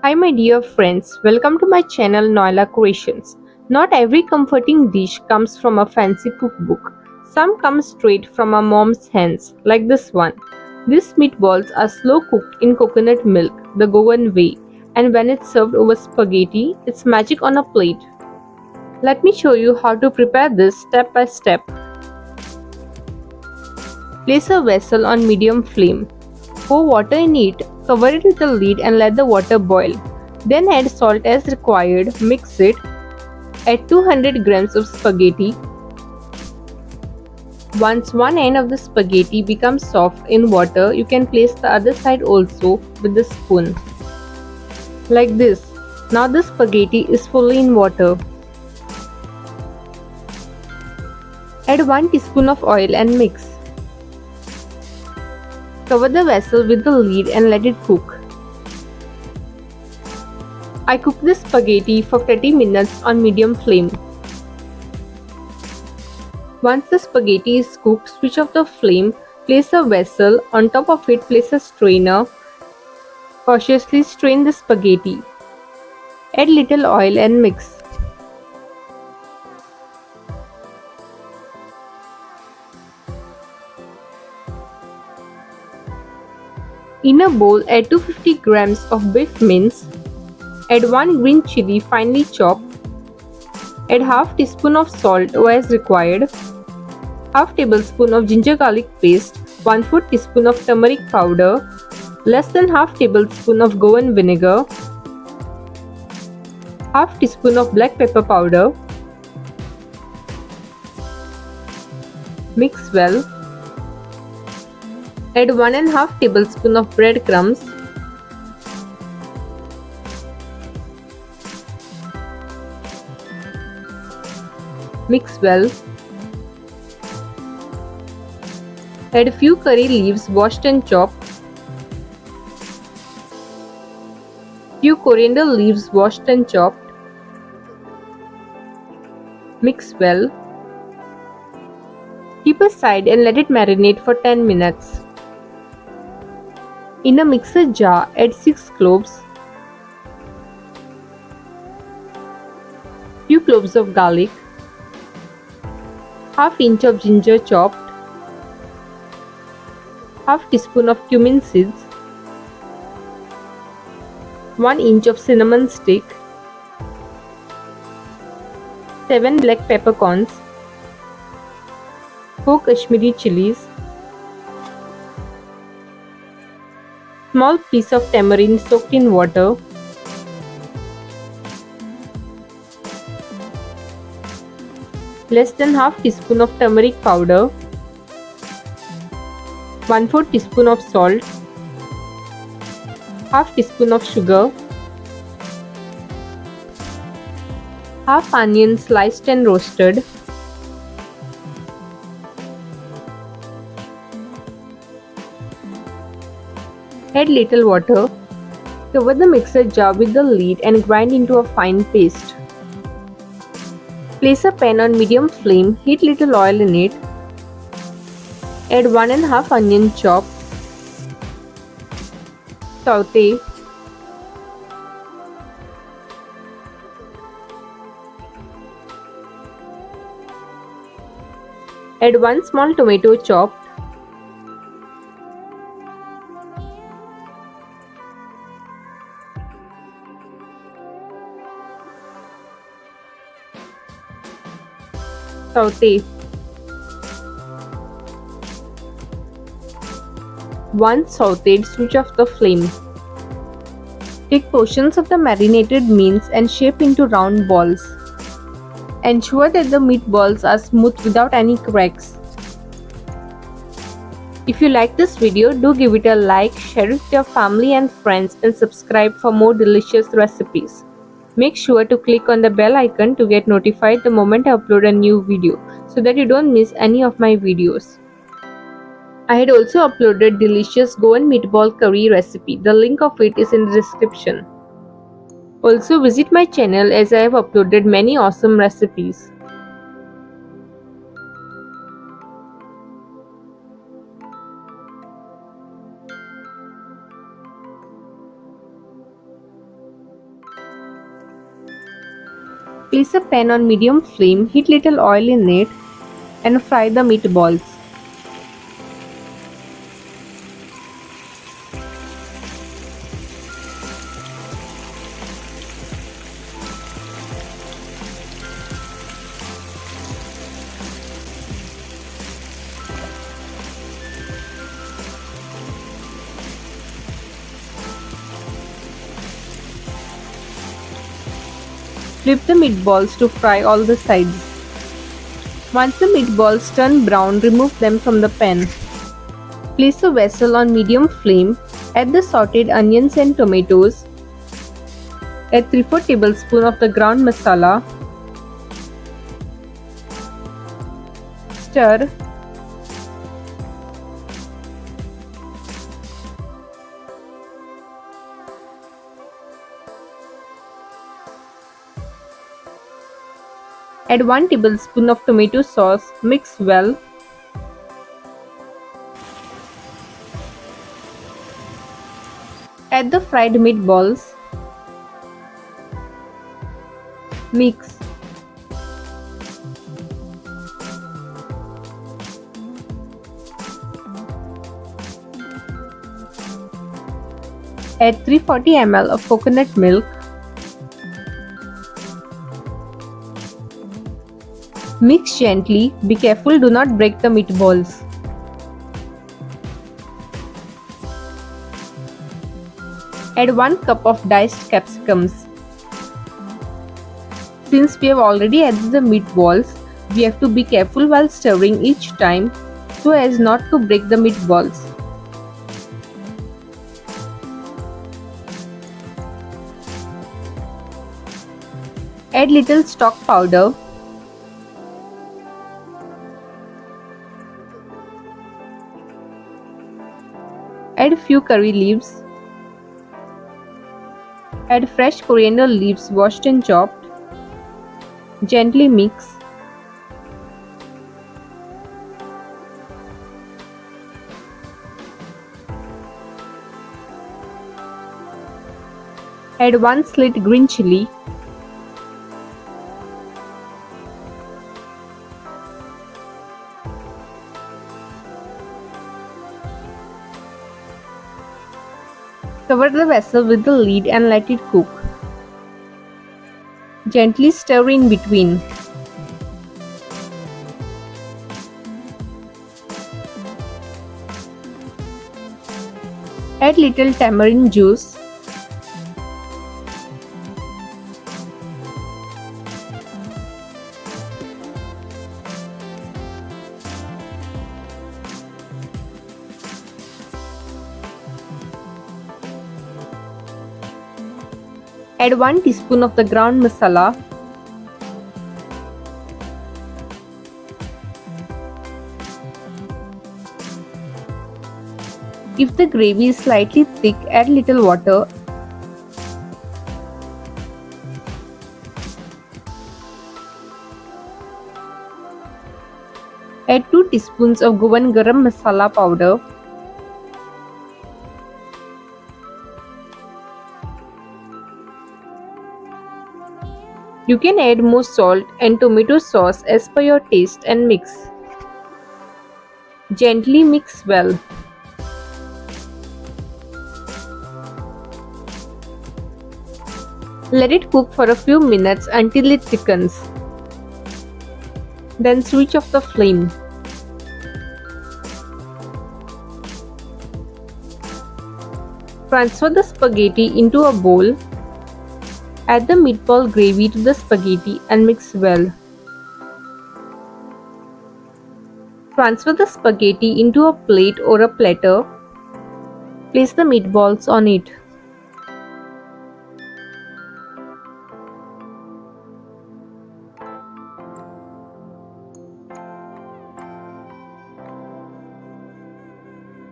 Hi my dear friends, welcome to my channel Noila Creations. Not every comforting dish comes from a fancy cookbook. Some come straight from our mom's hands, like this one. These meatballs are slow cooked in coconut milk, the Goan way, and when it's served over spaghetti, it's magic on a plate. Let me show you how to prepare this step by step. Place a vessel on medium flame. Pour water in it, cover it with a lid and let the water boil. Then add salt as required, mix it. Add 200 grams of spaghetti. Once one end of the spaghetti becomes soft in water, you can place the other side also with the spoon. Like this. Now the spaghetti is fully in water. Add 1 teaspoon of oil and mix. Cover the vessel with the lid and let it cook. I cook the spaghetti for 30 minutes on medium flame. Once the spaghetti is cooked, switch off the flame, place a vessel, on top of it place a strainer. Cautiously strain the spaghetti. Add little oil and mix. In a bowl, add 250 grams of beef mince. Add 1 green chili finely chopped. Add half teaspoon of salt as required. Half tablespoon of ginger garlic paste. 1/4 teaspoon of turmeric powder. Less than half tablespoon of Goan vinegar. Half teaspoon of black pepper powder. Mix well. Add 1½ tablespoon of breadcrumbs. Mix well. Add few curry leaves washed and chopped. Few coriander leaves washed and chopped. Mix well. Keep aside and let it marinate for 10 minutes. In a mixer jar, add 6 cloves, few cloves of garlic, half inch of ginger chopped, half teaspoon of cumin seeds, 1 inch of cinnamon stick, 7 black peppercorns, 4 Kashmiri chilies, small piece of tamarind soaked in water, less than half teaspoon of turmeric powder, 1/4 teaspoon of salt, half teaspoon of sugar, half onion sliced and roasted, add little water, cover the mixer jar with the lid and grind into a fine paste. Place a pan on medium flame, heat little oil in it, add 1½ onion chopped, saute, add 1 small tomato chopped, saute. Once sauteed, switch off the flame. Take portions of the marinated meats and shape into round balls. Ensure that the meatballs are smooth without any cracks. If you like this video, do give it a like, share it with your family and friends, and subscribe for more delicious recipes. Make sure to click on the bell icon to get notified the moment I upload a new video so that you don't miss any of my videos. I had also uploaded delicious Goan meatball curry recipe. The link of it is in the description. Also visit my channel as I have uploaded many awesome recipes. Place a pan on medium flame, heat little oil in it and fry the meatballs. Flip the meatballs to fry all the sides. Once the meatballs turn brown, remove them from the pan. Place a vessel on medium flame, add the sauteed onions and tomatoes, add 3/4 tablespoon of the ground masala, stir, add 1 tablespoon of tomato sauce, mix well. Add the fried meatballs. Mix. Add 340 ml of coconut milk. Mix gently. Be careful, do not break the meatballs. Add 1 cup of diced capsicums. Since we have already added the meatballs, we have to be careful while stirring each time so as not to break the meatballs. Add little stock powder. Add few curry leaves. Add fresh coriander leaves washed and chopped. Gently mix. Add 1 slit green chili. Cover the vessel with the lid and let it cook. Gently stir in between. Add little tamarind juice. Add 1 teaspoon of the ground masala. If the gravy is slightly thick, add little water. Add 2 teaspoons of Goan garam masala powder. You can add more salt and tomato sauce as per your taste and mix. Gently mix well. Let it cook for a few minutes until it thickens. Then switch off the flame. Transfer the spaghetti into a bowl. Add the meatball gravy to the spaghetti and mix well. Transfer the spaghetti into a plate or a platter. Place the meatballs on it.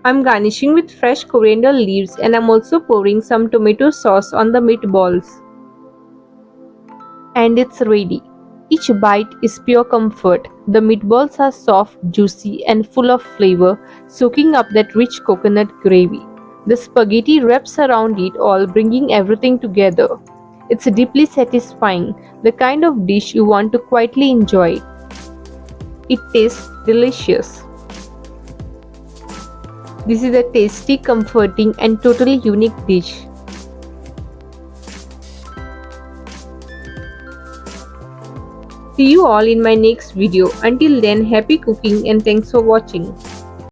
I'm garnishing with fresh coriander leaves and I'm also pouring some tomato sauce on the meatballs. And it's ready. Each bite is pure comfort. The meatballs are soft, juicy and full of flavor, soaking up that rich coconut gravy. The spaghetti wraps around it all, bringing everything together. It's deeply satisfying, the kind of dish you want to quietly enjoy. It tastes delicious. This is a tasty, comforting, and totally unique dish. See you all in my next video. Until then, happy cooking and thanks for watching.